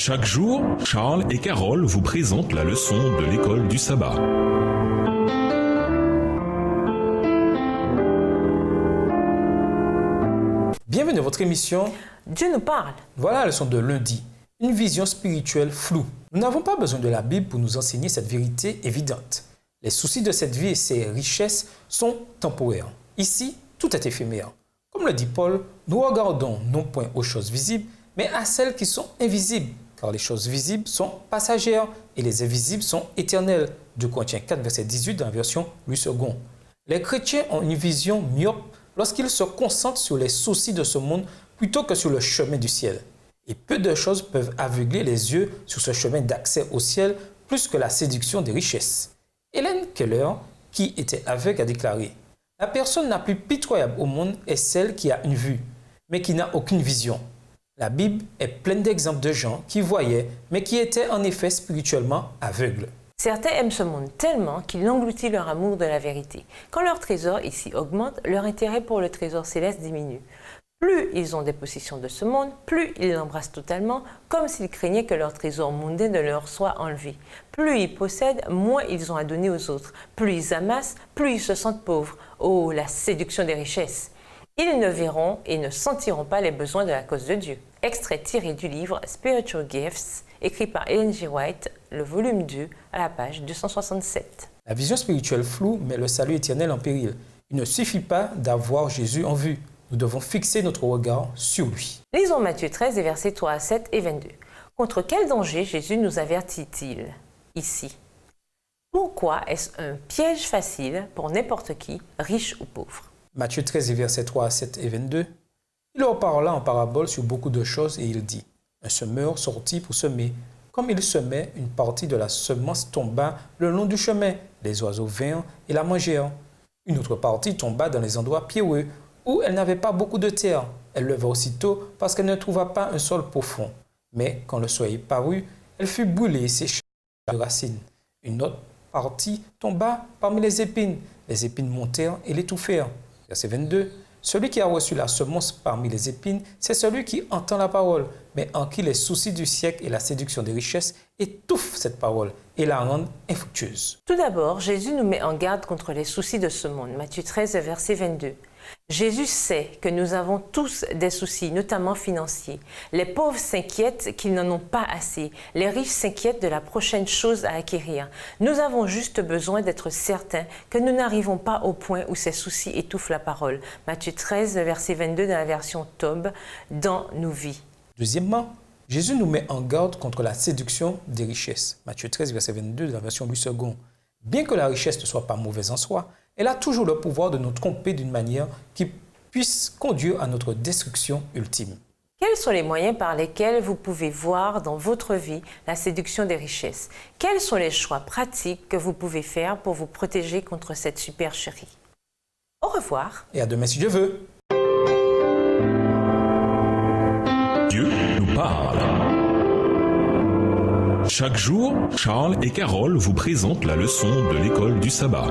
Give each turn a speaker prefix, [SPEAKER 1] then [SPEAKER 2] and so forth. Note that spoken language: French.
[SPEAKER 1] Chaque jour, Charles et Carole vous présentent la leçon de l'école du sabbat.
[SPEAKER 2] Bienvenue à votre émission
[SPEAKER 3] Dieu nous parle.
[SPEAKER 2] Voilà la leçon de lundi, une vision spirituelle floue. Nous n'avons pas besoin de la Bible pour nous enseigner cette vérité évidente. Les soucis de cette vie et ses richesses sont temporaires. Ici, tout est éphémère. Comme le dit Paul, nous regardons non point aux choses visibles, mais à celles qui sont invisibles, car les choses visibles sont passagères et les invisibles sont éternelles. 2 Corinthiens 4, verset 18 dans la version Louis II. Les chrétiens ont une vision myope lorsqu'ils se concentrent sur les soucis de ce monde plutôt que sur le chemin du ciel. Et peu de choses peuvent aveugler les yeux sur ce chemin d'accès au ciel plus que la séduction des richesses. Hélène Keller, qui était aveugle, a déclaré « La personne la plus pitoyable au monde est celle qui a une vue, mais qui n'a aucune vision. » La Bible est pleine d'exemples de gens qui voyaient, mais qui étaient en effet spirituellement aveugles.
[SPEAKER 3] Certains aiment ce monde tellement qu'il engloutit leur amour de la vérité. Quand leur trésor ici augmente, leur intérêt pour le trésor céleste diminue. Plus ils ont des possessions de ce monde, plus ils l'embrassent totalement, comme s'ils craignaient que leur trésor mondain ne leur soit enlevé. Plus ils possèdent, moins ils ont à donner aux autres. Plus ils amassent, plus ils se sentent pauvres. Oh, la séduction des richesses! Ils ne verront et ne sentiront pas les besoins de la cause de Dieu. Extrait tiré du livre Spiritual Gifts, écrit par Ellen G. White, le volume 2, à la page 267.
[SPEAKER 2] La vision spirituelle floue met le salut éternel en péril. Il ne suffit pas d'avoir Jésus en vue. Nous devons fixer notre regard sur lui.
[SPEAKER 3] Lisons Matthieu 13, et versets 3 à 7 et 22. Contre quel danger Jésus nous avertit-il ici? Pourquoi est-ce un piège facile pour n'importe qui, riche ou pauvre?
[SPEAKER 2] Matthieu 13, et versets 3 à 7 et 22. Il leur parla en parabole sur beaucoup de choses et il dit « Un semeur sortit pour semer. Comme il semait, une partie de la semence tomba le long du chemin. Les oiseaux vinrent et la mangèrent. Une autre partie tomba dans les endroits pierreux, où elle n'avait pas beaucoup de terre. Elle leva aussitôt parce qu'elle ne trouva pas un sol profond. Mais quand le soleil parut, elle fut brûlée et sécha de racines. Une autre partie tomba parmi les épines. Les épines montèrent et l'étouffèrent. Verset 22. Celui qui a reçu la semence parmi les épines, c'est celui qui entend la parole, mais en qui les soucis du siècle et la séduction des richesses étouffent cette parole et la rendent infructueuse.
[SPEAKER 3] Tout d'abord, Jésus nous met en garde contre les soucis de ce monde. Matthieu 13, verset 22. Jésus sait que nous avons tous des soucis, notamment financiers. Les pauvres s'inquiètent qu'ils n'en ont pas assez. Les riches s'inquiètent de la prochaine chose à acquérir. Nous avons juste besoin d'être certains que nous n'arrivons pas au point où ces soucis étouffent la parole. Matthieu 13, verset 22 dans la version Tob, dans nos vies.
[SPEAKER 2] Deuxièmement, Jésus nous met en garde contre la séduction des richesses. Matthieu 13, verset 22 de la version Louis II. Bien que la richesse ne soit pas mauvaise en soi, elle a toujours le pouvoir de nous tromper d'une manière qui puisse conduire à notre destruction ultime.
[SPEAKER 3] Quels sont les moyens par lesquels vous pouvez voir dans votre vie la séduction des richesses? Quels sont les choix pratiques que vous pouvez faire pour vous protéger contre cette supercherie? Au revoir.
[SPEAKER 2] Et à demain si Dieu veut.
[SPEAKER 1] Dieu nous parle. Chaque jour, Charles et Carole vous présentent la leçon de l'école du sabbat.